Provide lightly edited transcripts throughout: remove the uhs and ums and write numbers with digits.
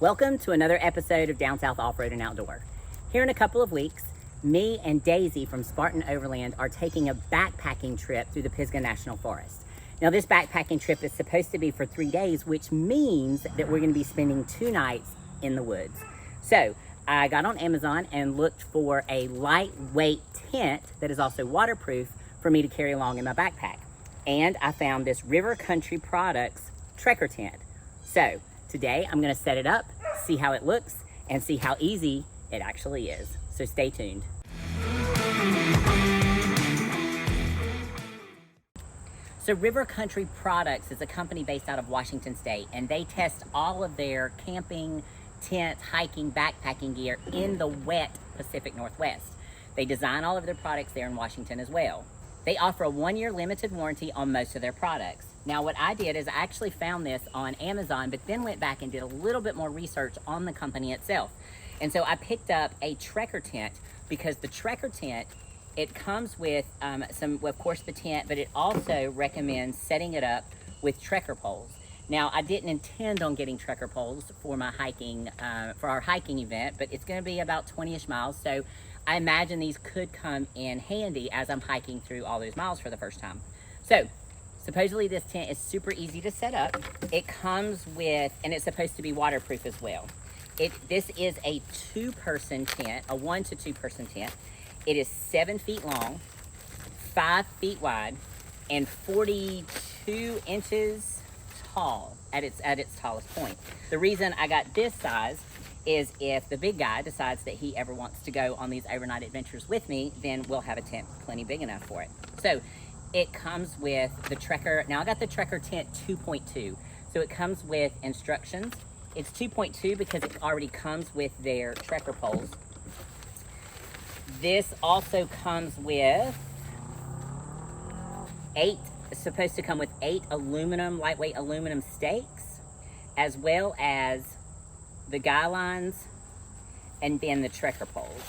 Welcome to another episode of Down South Off-Road and Outdoor. Here in a couple of weeks, me and Daisy from Spartan Overland are taking a backpacking trip through the Pisgah National Forest. Now this backpacking trip is supposed to be for 3 days, which means that we're going to be spending 2 nights in the woods. So I got on Amazon and looked for a lightweight tent that is also waterproof for me to carry along in my backpack. And I found this River Country Products Trekker tent. So today I'm going to set it up, see how it looks, and see how easy it actually is. So stay tuned. So River Country Products is a company based out of Washington State, and they test all of their camping, tent, hiking, backpacking gear in the wet Pacific Northwest. They design all of their products there in Washington as well. They offer a 1-year limited warranty on most of their products. Now what I did is I actually found this on Amazon, but then went back and did a little bit more research on the company itself. And so I picked up a Trekker tent because the Trekker tent, it comes with of course the tent, but it also recommends setting it up with Trekker poles. Now I didn't intend on getting Trekker poles for my hiking, for our hiking event, but it's gonna be about 20-ish miles. So I imagine these could come in handy as I'm hiking through all those miles for the first time. So supposedly this tent is super easy to set up. It comes with, and it's supposed to be waterproof as well. This is a 2-person tent, a 1 to 2 person tent. It is 7 feet long, 5 feet wide, and 42 inches tall at its tallest point. The reason I got this size is if the big guy decides that he ever wants to go on these overnight adventures with me, then we'll have a tent plenty big enough for it. So it comes with the Trekker. Now I got the Trekker tent 2.2. So it comes with instructions. It's 2.2 because it already comes with their Trekker poles. This also comes with it's supposed to come with 8 lightweight aluminum stakes, as well as the guy lines, and then the Trekker poles.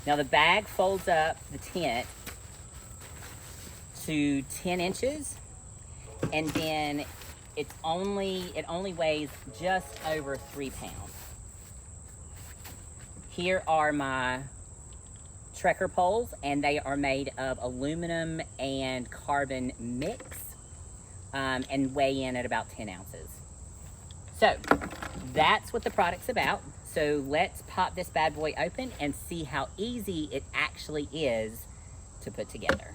Now the bag folds up the tent to 10 inches, and then it only weighs just over 3 pounds. Here are my Trekker poles, and they are made of aluminum and carbon mix, and weigh in at about 10 ounces. So that's what the product's about. So let's pop this bad boy open and see how easy it actually is to put together.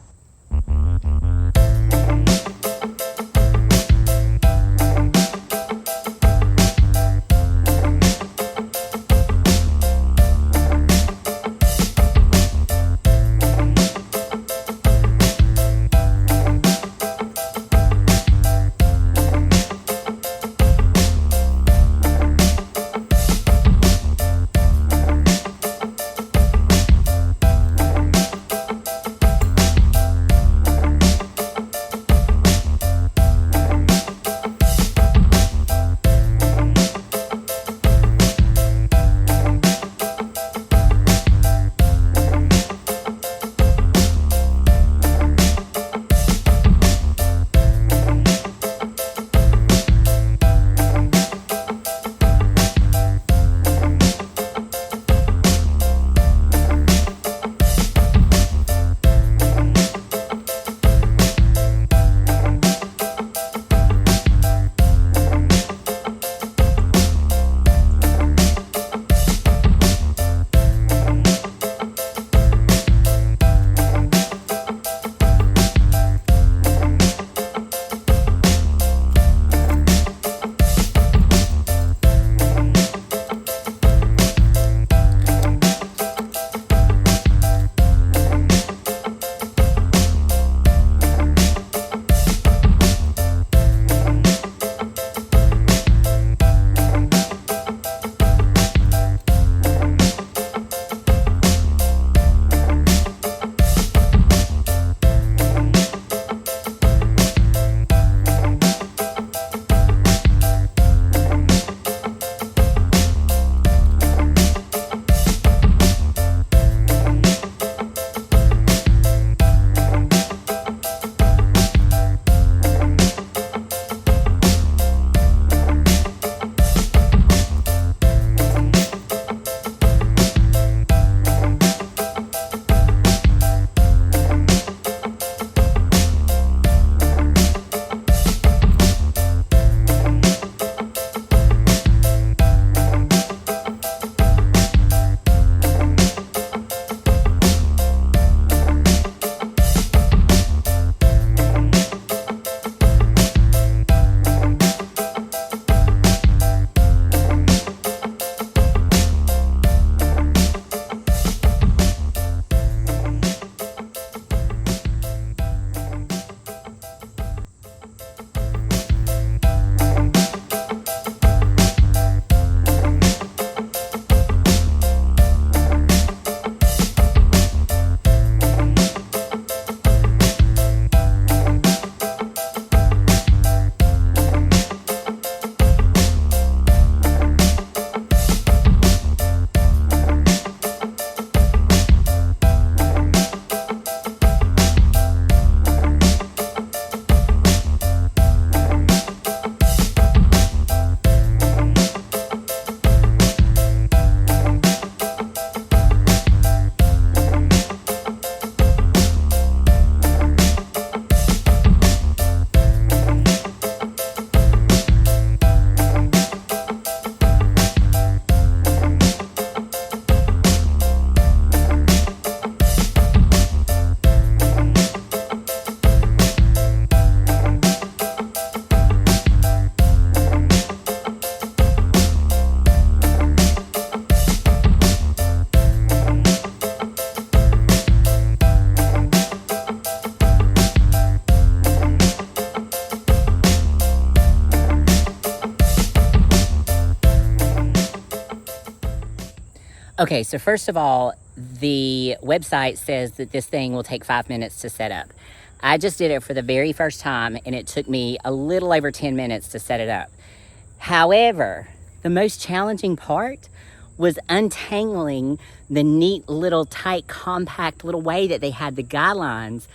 Okay, so first of all, the website says that this thing will take 5 minutes to set up. I just did it for the very first time and it took me a little over 10 minutes to set it up. However, the most challenging part was untangling the neat little tight, compact little way that they had the guidelines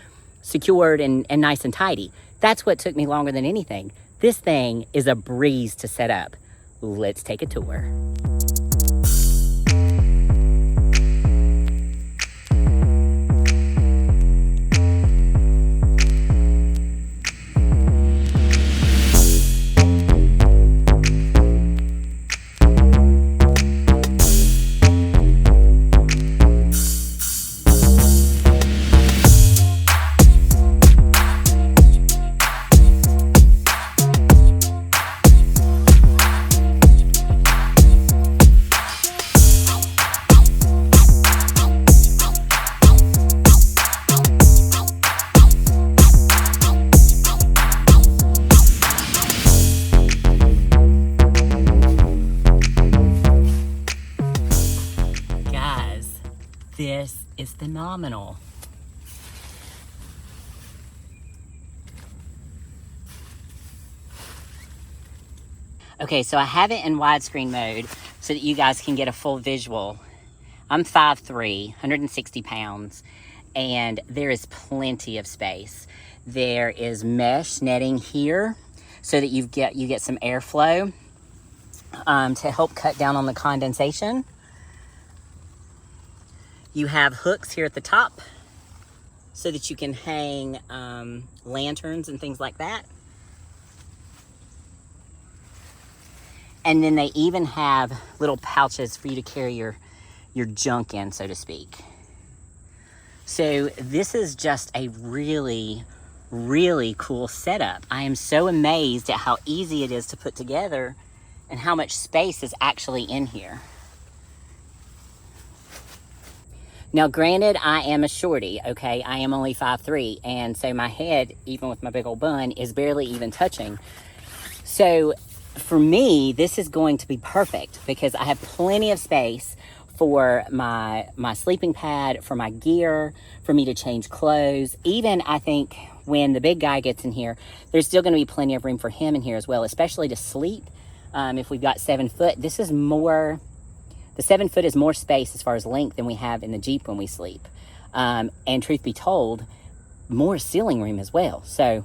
secured and nice and tidy. That's what took me longer than anything. This thing is a breeze to set up. Let's take a tour. This is phenomenal. Okay, so I have it in widescreen mode so that you guys can get a full visual. I'm 5'3", 160 pounds, and there is plenty of space. There is mesh netting here so that you get some airflow to help cut down on the condensation. You have hooks here at the top so that you can hang lanterns and things like that. And then they even have little pouches for you to carry your junk in, so to speak. So this is just a really, really cool setup. I am so amazed at how easy it is to put together and how much space is actually in here. Now, granted, I am a shorty, okay? I am only 5'3", and so my head, even with my big old bun, is barely even touching. So for me, this is going to be perfect because I have plenty of space for my sleeping pad, for my gear, for me to change clothes. Even, I think, when the big guy gets in here, there's still going to be plenty of room for him in here as well, especially to sleep. If we've got 7 foot, this is more... The 7 foot is more space as far as length than we have in the Jeep when we sleep. And truth be told, more ceiling room as well. So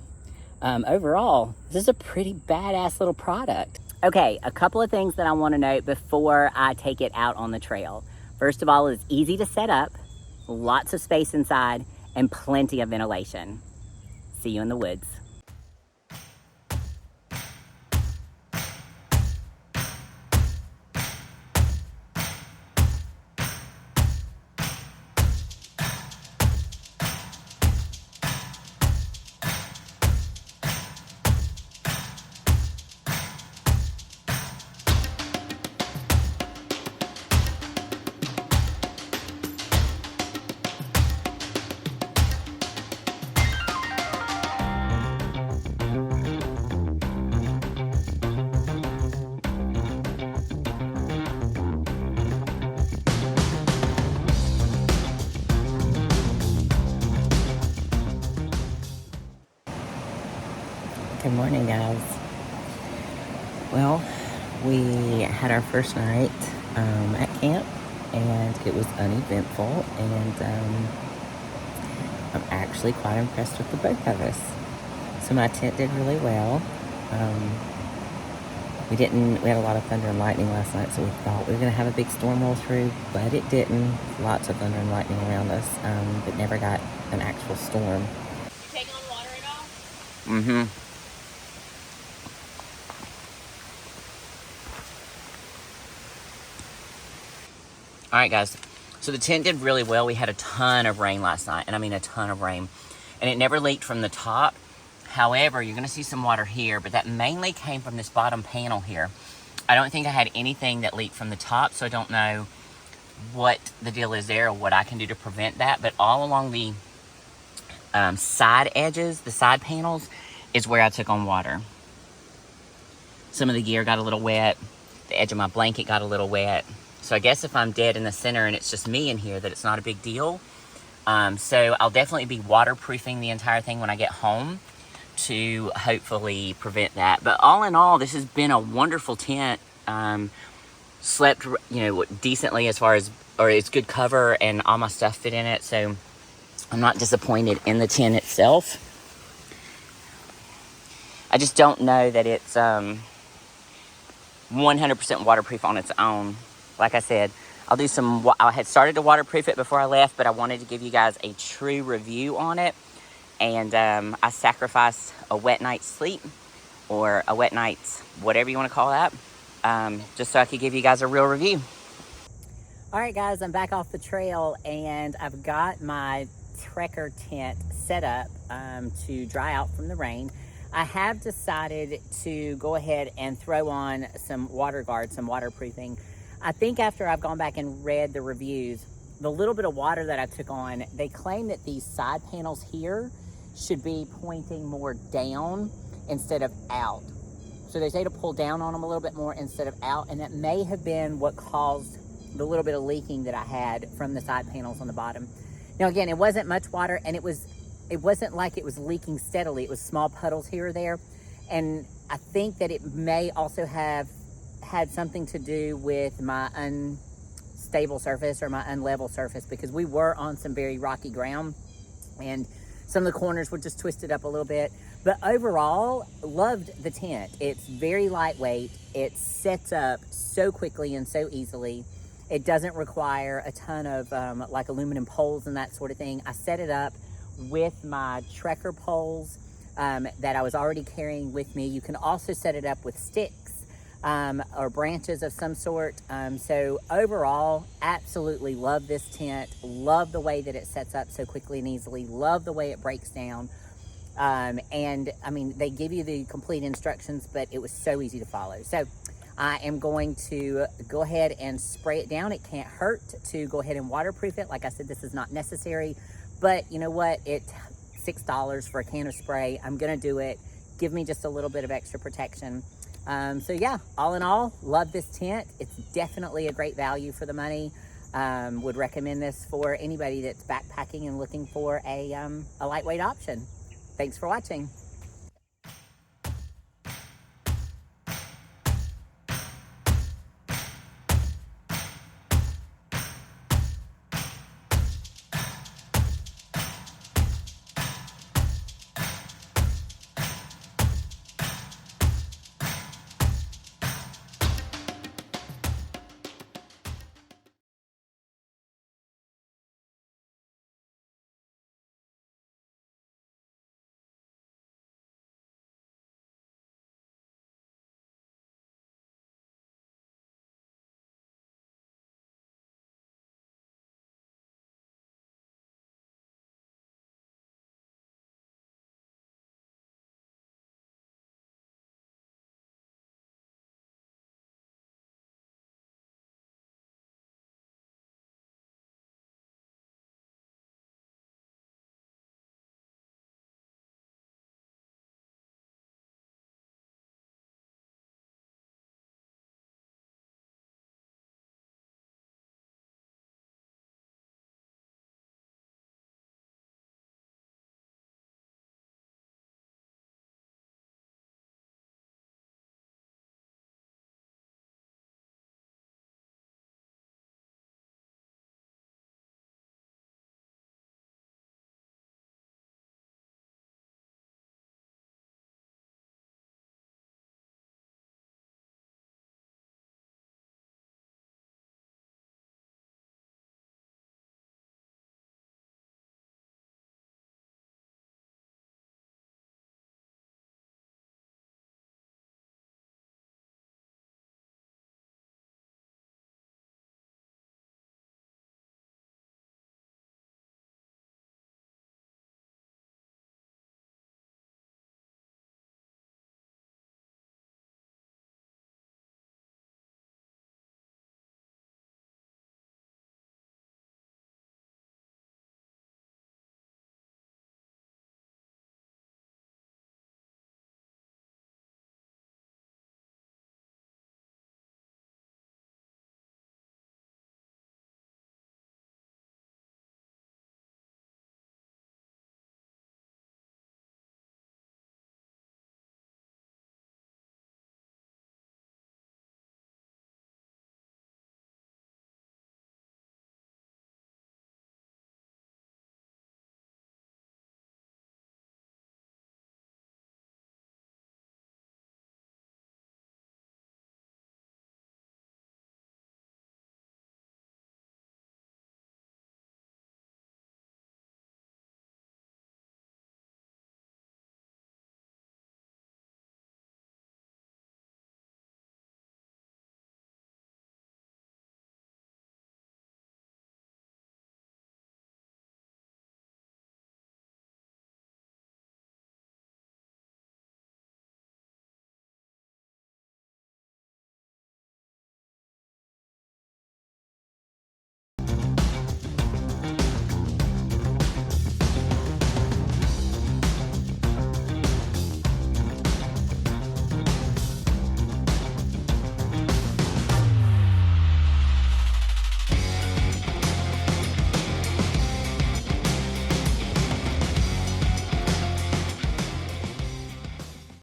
overall, this is a pretty badass little product. Okay, a couple of things that I want to note before I take it out on the trail. First of all, it's easy to set up, lots of space inside, and plenty of ventilation. See you in the woods. Good morning, guys. Well, we had our first night at camp, and it was uneventful, and I'm actually quite impressed with the both of us. So my tent did really well. We had a lot of thunder and lightning last night, so we thought we were going to have a big storm roll through, but it didn't. Lots of thunder and lightning around us, but never got an actual storm. You take on water at all? Mm-hmm. All right, guys. So the tent did really well. We had a ton of rain last night, and I mean a ton of rain. And it never leaked from the top. However, you're going to see some water here, but that mainly came from this bottom panel here. I don't think I had anything that leaked from the top, so I don't know what the deal is there or what I can do to prevent that. But all along the side edges, the side panels, is where I took on water. Some of the gear got a little wet. The edge of my blanket got a little wet. So I guess if I'm dead in the center and it's just me in here, that it's not a big deal. So I'll definitely be waterproofing the entire thing when I get home to hopefully prevent that. But all in all, this has been a wonderful tent. Slept, decently as far as, or it's good cover and all my stuff fit in it. So I'm not disappointed in the tent itself. I just don't know that it's 100% waterproof on its own. Like I said, I had started to waterproof it before I left, but I wanted to give you guys a true review on it. And I sacrificed a wet night's sleep, or a wet night's, whatever you want to call that, just so I could give you guys a real review. All right, guys, I'm back off the trail, and I've got my Trekker tent set up to dry out from the rain. I have decided to go ahead and throw on some water guard, some waterproofing. I think after I've gone back and read the reviews, the little bit of water that I took on, they claim that these side panels here should be pointing more down instead of out. So they say to pull down on them a little bit more instead of out, and that may have been what caused the little bit of leaking that I had from the side panels on the bottom. Now again, it wasn't much water, and it wasn't like it was leaking steadily. It was small puddles here or there. And I think that it may also have had something to do with my unstable surface or my unlevel surface, because we were on some very rocky ground and some of the corners were just twisted up a little bit. But overall, loved the tent. It's very lightweight. It sets up so quickly and so easily. It doesn't require a ton of like aluminum poles and that sort of thing. I set it up with my Trekker poles that I was already carrying with me. You can also set it up with sticks or branches of some sort. So overall, absolutely love this tent. Love the way that it sets up so quickly and easily. Love the way it breaks down. And I mean, they give you the complete instructions, but it was so easy to follow. So I am going to go ahead and spray it down. It can't hurt to go ahead and waterproof it. Like I said, this is not necessary, but you know what? It's $6 for a can of spray. I'm gonna do it. Give me just a little bit of extra protection. So yeah, all in all, love this tent. It's definitely a great value for the money. Would recommend this for anybody that's backpacking and looking for a lightweight option. Thanks for watching.